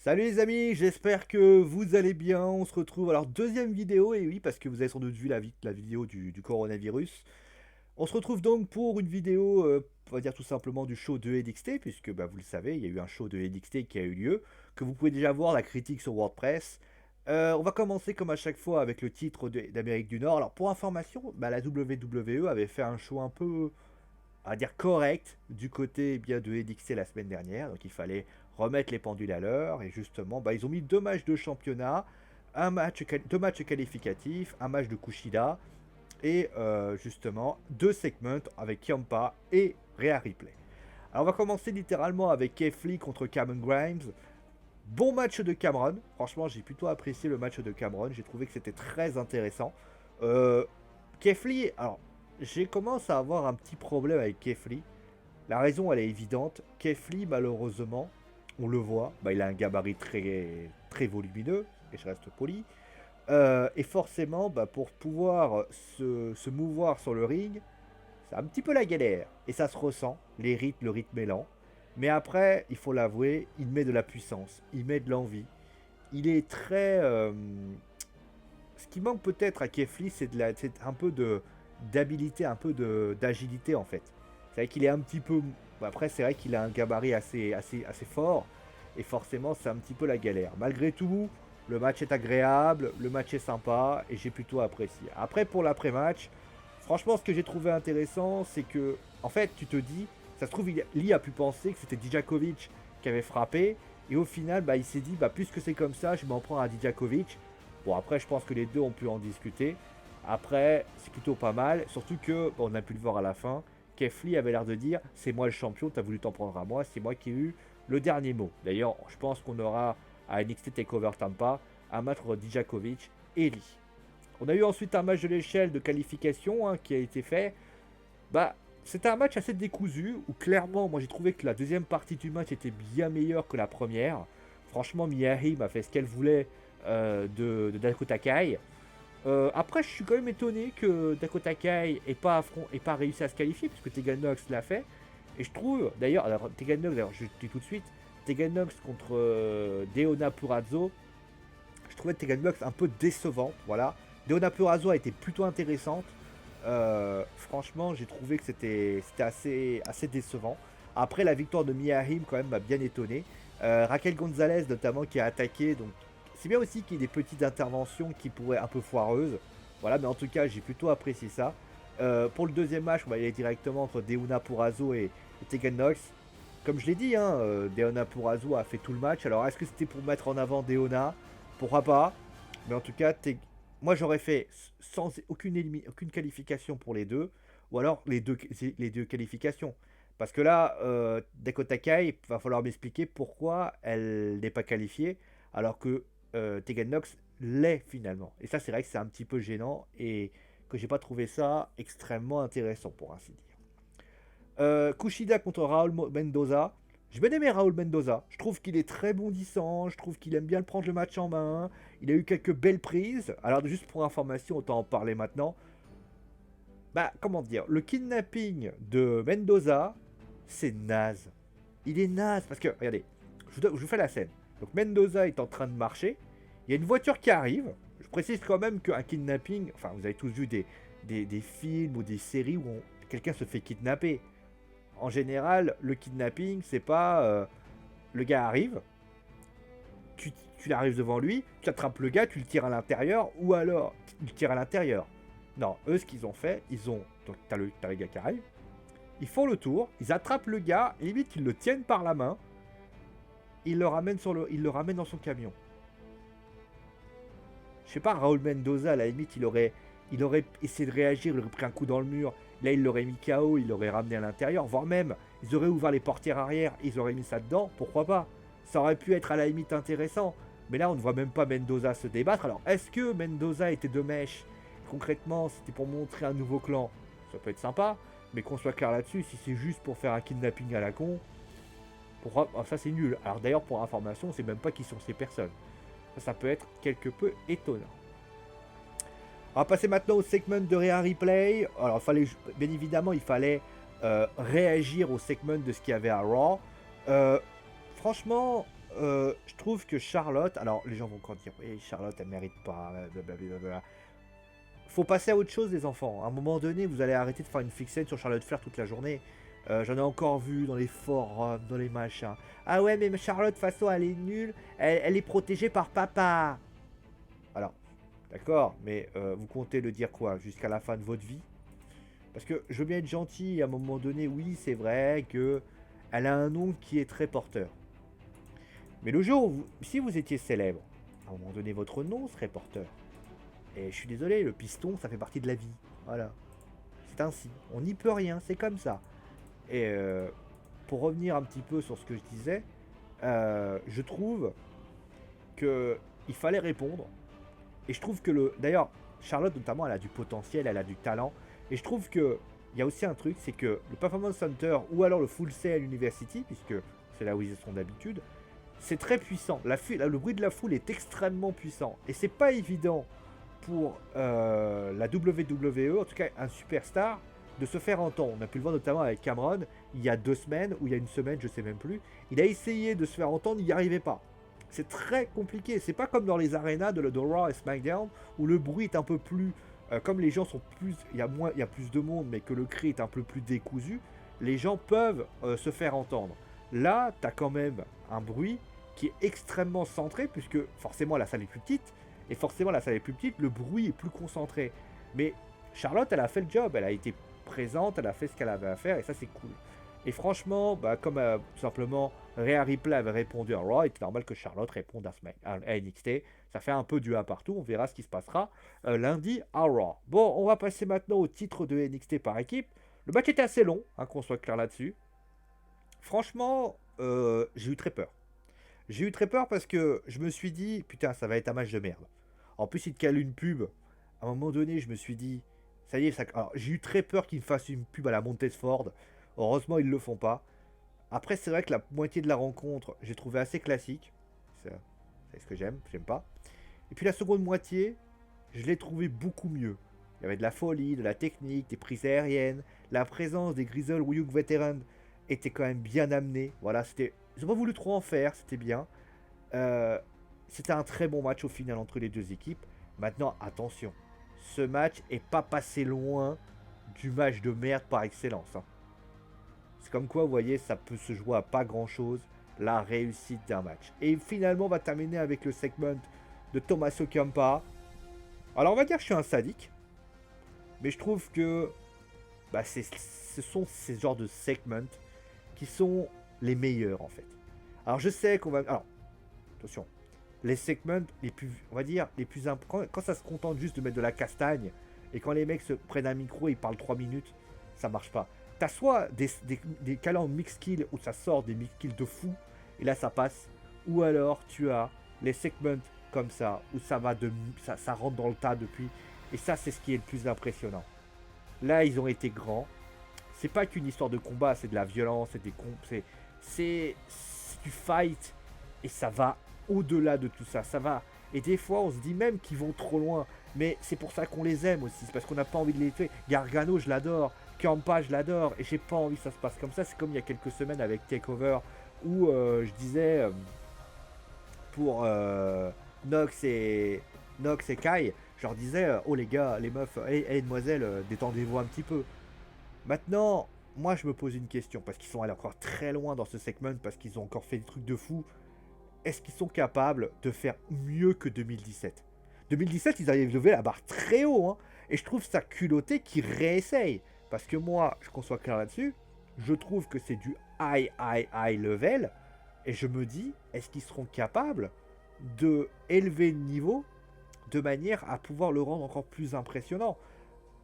Salut les amis, j'espère que vous allez bien. On se retrouve alors deuxième vidéo, et oui, parce que vous avez sans doute vu la vidéo du coronavirus. On se retrouve donc pour une vidéo, on va dire tout simplement du show de NXT, puisque bah, vous le savez, il y a eu un show de NXT qui a eu lieu, que vous pouvez déjà voir la critique sur WordPress. On va commencer comme à chaque fois avec le titre d'Amérique du Nord. Alors pour information, bah, la WWE avait fait un show un peu, on va dire correct du côté bien de NXT la semaine dernière, donc il fallait remettre les pendules à l'heure, et justement bah, ils ont mis deux matchs de championnat, deux matchs qualificatifs, un match de Kushida, et justement deux segments avec Ciampa et Rhea Ripley. Alors on va commencer littéralement avec Keith Lee contre Cameron Grimes. Bon match de Cameron, franchement j'ai plutôt apprécié le match de Cameron, j'ai trouvé que c'était très intéressant. Euh, Keith Lee, alors j'ai commencé à avoir un petit problème avec Keith Lee. La raison elle est évidente, Keith Lee malheureusement, on le voit, bah, il a un gabarit très, très volumineux, et je reste poli. Et forcément, bah, pour pouvoir se mouvoir sur le ring, c'est un petit peu la galère. Et ça se ressent, le rythme est lent. Mais après, il faut l'avouer, il met de la puissance, il met de l'envie. Il est très... Ce qui manque peut-être à Kefli, c'est un peu d'habilité, un peu d'agilité en fait. C'est vrai qu'il est un petit peu... Après, c'est vrai qu'il a un gabarit assez fort. Et forcément, c'est un petit peu la galère. Malgré tout, le match est agréable, le match est sympa, et j'ai plutôt apprécié. Après, pour l'après-match, franchement, ce que j'ai trouvé intéressant, c'est que, en fait, tu te dis, ça se trouve, Lee a pu penser que c'était Dijakovic qui avait frappé, et au final, bah, il s'est dit, bah, puisque c'est comme ça, je m'en prends à Dijakovic. Bon, après, je pense que les deux ont pu en discuter. Après, c'est plutôt pas mal, surtout que, bon, on a pu le voir à la fin, Keith Lee avait l'air de dire, c'est moi le champion, t'as voulu t'en prendre à moi, c'est moi qui ai eu le dernier mot. D'ailleurs, je pense qu'on aura à NXT TakeOver Tampa un match entre Dijakovic et Lee. On a eu ensuite un match de l'échelle de qualification qui a été fait. Bah, c'était un match assez décousu où clairement, moi j'ai trouvé que la deuxième partie du match était bien meilleure que la première. Franchement, Miyahim a fait ce qu'elle voulait de Dakota Kai. Après, je suis quand même étonné que Dakota Kai ait pas réussi à se qualifier puisque Tegan Nox l'a fait. Et je trouve, d'ailleurs, alors Tegan Nox, d'ailleurs, je dis tout de suite, Tegan Nox contre Deonna Purrazzo, je trouvais Tegan Nox un peu décevant, voilà. Deonna Purrazzo a été plutôt intéressante. Franchement, j'ai trouvé que c'était assez décevant. Après, la victoire de Mia Haim, quand même, m'a bien étonné. Raquel Gonzalez, notamment, qui a attaqué. Donc, c'est bien aussi qu'il y ait des petites interventions qui pourraient un peu foireuses. Voilà, mais en tout cas, j'ai plutôt apprécié ça. Pour le deuxième match, on va y aller directement entre Deonna Purrazzo et Tegan Nox. Comme je l'ai dit, hein, Deonna Purrazzo a fait tout le match. Alors, est-ce que c'était pour mettre en avant Deonna? Pourquoi pas? Mais en tout cas, moi j'aurais fait sans aucune qualification pour les deux, ou alors les deux qualifications. Parce que là, Dakota Kai, va falloir m'expliquer pourquoi elle n'est pas qualifiée, alors que Tegan Nox l'est finalement. Et ça, c'est vrai que c'est un petit peu gênant et que j'ai pas trouvé ça extrêmement intéressant pour ainsi dire. Kushida contre Raul Mendoza. J'ai bien aimé Raul Mendoza. Je trouve qu'il est très bondissant. Je trouve qu'il aime bien prendre le match en main. Il a eu quelques belles prises. Alors, juste pour information, autant en parler maintenant. Bah, comment dire, le kidnapping de Mendoza, c'est naze. Il est naze parce que, regardez, je vous fais la scène. Donc, Mendoza est en train de marcher. Il y a une voiture qui arrive. Je précise quand même qu'un kidnapping, enfin, vous avez tous vu des films ou des séries où quelqu'un se fait kidnapper. En général, le kidnapping, c'est pas le gars arrive, tu arrives devant lui, tu attrapes le gars, tu le tires à l'intérieur, ou alors tu le tires à l'intérieur. Non, eux, ce qu'ils ont fait, ils ont. Donc, t'as le gars qui arrive, ils font le tour, ils attrapent le gars, et limite, ils le tiennent par la main, ils le ramènent dans son camion. Je sais pas, Raúl Mendoza, à la limite, il aurait essayé de réagir, il aurait pris un coup dans le mur. Là, il l'aurait mis KO, il l'aurait ramené à l'intérieur, voire même, ils auraient ouvert les portières arrière, ils auraient mis ça dedans, pourquoi pas? Ça aurait pu être à la limite intéressant. Mais là, on ne voit même pas Mendoza se débattre. Alors, est-ce que Mendoza était de mèche? Concrètement, c'était pour montrer un nouveau clan. Ça peut être sympa, mais qu'on soit clair là-dessus, si c'est juste pour faire un kidnapping à la con, ça c'est nul. Alors d'ailleurs, pour information, on sait même pas qui sont ces personnes. Ça peut être quelque peu étonnant. On va passer maintenant au segment de Rhea Replay. Alors, bien évidemment, il fallait réagir au segment de ce qu'il y avait à Raw. Franchement, je trouve que Charlotte, alors les gens vont encore dire, oui, Charlotte, elle mérite pas, blablabla. Faut passer à autre chose, les enfants. À un moment donné, vous allez arrêter de faire une fixette sur Charlotte Flair toute la journée. J'en ai encore vu dans les forums, dans les machins. Ah ouais, mais Charlotte, de toute façon, elle est nulle. Elle est protégée par papa. Alors, d'accord, mais vous comptez le dire quoi? Jusqu'à la fin de votre vie? Parce que je veux bien être gentil, à un moment donné, oui, c'est vrai que elle a un nom qui est très porteur. Mais le jour où, si vous étiez célèbre, à un moment donné, votre nom serait porteur. Et je suis désolé, le piston, ça fait partie de la vie. Voilà. C'est ainsi. On n'y peut rien, c'est comme ça. Et pour revenir un petit peu sur ce que je disais, je trouve que il fallait répondre. Et je trouve que d'ailleurs, Charlotte notamment, elle a du potentiel, elle a du talent. Et je trouve que il y a aussi un truc, c'est que le Performance Center ou alors le Full Sail University, puisque c'est là où ils sont d'habitude, c'est très puissant. Le bruit de la foule est extrêmement puissant. Et c'est pas évident pour la WWE, en tout cas un superstar, de se faire entendre. On a pu le voir notamment avec Cameron, il y a 2 semaines, ou il y a une semaine, je sais même plus. Il a essayé de se faire entendre, il n'y arrivait pas. C'est très compliqué. C'est pas comme dans les arénas de Raw et SmackDown, où le bruit est un peu plus... comme les gens sont plus... Il y a plus de monde, mais que le cri est un peu plus décousu, les gens peuvent se faire entendre. Là, tu as quand même un bruit qui est extrêmement centré, puisque forcément la salle est plus petite, et forcément la salle est plus petite, le bruit est plus concentré. Mais Charlotte, elle a fait le job, elle a été présente, elle a fait ce qu'elle avait à faire, et ça c'est cool. Et franchement, bah, comme tout simplement Rhea Ripley avait répondu à Raw, il est normal que Charlotte réponde à NXT. Ça fait un peu du 1 partout, on verra ce qui se passera lundi à Raw. Bon, on va passer maintenant au titre de NXT par équipe. Le match était assez long, hein, qu'on soit clair là-dessus. Franchement, j'ai eu très peur. J'ai eu très peur parce que je me suis dit, putain, ça va être un match de merde. En plus, il te cale une pub. À un moment donné, je me suis dit, ça y est, ça... Alors, j'ai eu très peur qu'ils me fassent une pub à la Montesford. Heureusement, ils le font pas. Après, c'est vrai que la moitié de la rencontre, j'ai trouvé assez classique. C'est ce que j'aime pas. Et puis la seconde moitié, je l'ai trouvé beaucoup mieux. Il y avait de la folie, de la technique, des prises aériennes. La présence des Grizzle Young Veterans était quand même bien amenée. Voilà, c'était... Ils n'ont pas voulu trop en faire, c'était bien. Euh, C'était un très bon match au final entre les deux équipes. Maintenant, attention. Ce match est pas passé loin du match de merde par excellence, hein. C'est comme quoi, vous voyez, ça peut se jouer à pas grand chose, la réussite d'un match. Et finalement, on va terminer avec le segment de Tommaso Ciampa. Alors, on va dire que je suis un sadique, mais je trouve que bah, ce sont ces genres de segments qui sont les meilleurs en fait. Alors, je sais qu'on va. Alors, attention, les segments les plus, on va dire, les plus importants, quand ça se contente juste de mettre de la castagne et quand les mecs se prennent un micro et ils parlent 3 minutes, ça marche pas. T'as soit des calendes mix kills où ça sort des mix kills de fou et là ça passe, ou alors tu as les segments comme ça où ça va ça rentre dans le tas depuis, et ça c'est ce qui est le plus impressionnant. Là ils ont été grands. C'est pas qu'une histoire de combat, c'est de la violence, c'est du fight, et ça va au-delà de tout ça. Ça va. Et des fois, on se dit même qu'ils vont trop loin. Mais c'est pour ça qu'on les aime aussi. C'est parce qu'on n'a pas envie de les tuer. Gargano, je l'adore. Ciampa, je l'adore. Et j'ai pas envie que ça se passe comme ça. C'est comme il y a quelques semaines avec Takeover où je disais pour Nox et Kai, je leur disais oh les gars, les meufs, et demoiselles, détendez-vous un petit peu. Maintenant, moi je me pose une question parce qu'ils sont allés encore très loin dans ce segment, parce qu'ils ont encore fait des trucs de fou. Est-ce qu'ils sont capables de faire mieux que 2017? 2017, ils avaient levé la barre très haut, hein, et je trouve ça culotté qu'ils réessayent. Parce que moi, qu'on soit clair là-dessus, je trouve que c'est du high level, et je me dis, est-ce qu'ils seront capables de élever le niveau de manière à pouvoir le rendre encore plus impressionnant?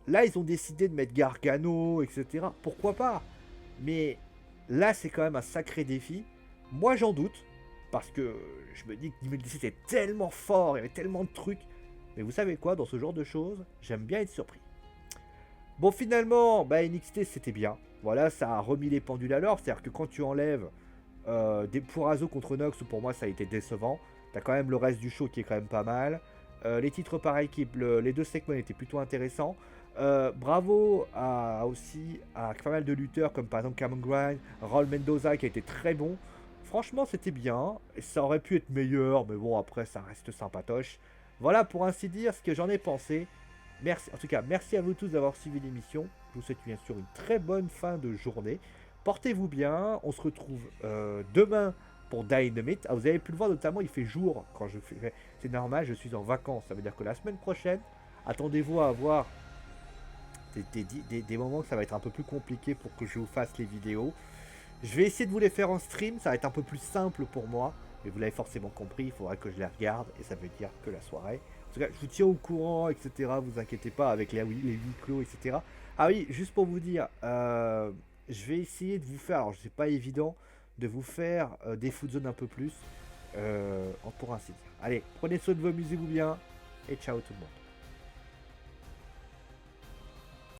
Là, ils ont décidé de mettre Gargano, etc. Pourquoi pas? Mais là, c'est quand même un sacré défi. Moi, j'en doute. Parce que je me dis que 2017 est tellement fort, il y avait tellement de trucs. Mais vous savez quoi, dans ce genre de choses, j'aime bien être surpris. Bon, finalement, bah, NXT, c'était bien. Voilà, ça a remis les pendules à l'heure. C'est-à-dire que quand tu enlèves des Purazo contre Nox, pour moi, ça a été décevant. T'as quand même le reste du show qui est quand même pas mal. Les titres par équipe, les deux segments étaient plutôt intéressants. Bravo aussi à pas mal de lutteurs comme par exemple Cameron Grimes, Raul Mendoza qui a été très bon. Franchement, c'était bien. Et ça aurait pu être meilleur, mais bon, après, ça reste sympatoche. Voilà, pour ainsi dire, ce que j'en ai pensé. Merci, en tout cas, merci à vous tous d'avoir suivi l'émission. Je vous souhaite bien sûr une très bonne fin de journée. Portez-vous bien. On se retrouve demain pour Dynamite. Ah, vous avez pu le voir, notamment, il fait jour quand je fais. C'est normal, je suis en vacances. Ça veut dire que la semaine prochaine, attendez-vous à avoir des moments que ça va être un peu plus compliqué pour que je vous fasse les vidéos. Je vais essayer de vous les faire en stream, ça va être un peu plus simple pour moi. Mais vous l'avez forcément compris, il faudra que je les regarde. Et ça veut dire que la soirée. En tout cas, je vous tiens au courant, etc. Vous inquiétez pas avec les huis clos, etc. Ah oui, juste pour vous dire, je vais essayer de vous faire, alors c'est pas évident, de vous faire des foot zones un peu plus. Pour ainsi dire. Allez, prenez soin de vous, amusez-vous bien. Et ciao tout le monde.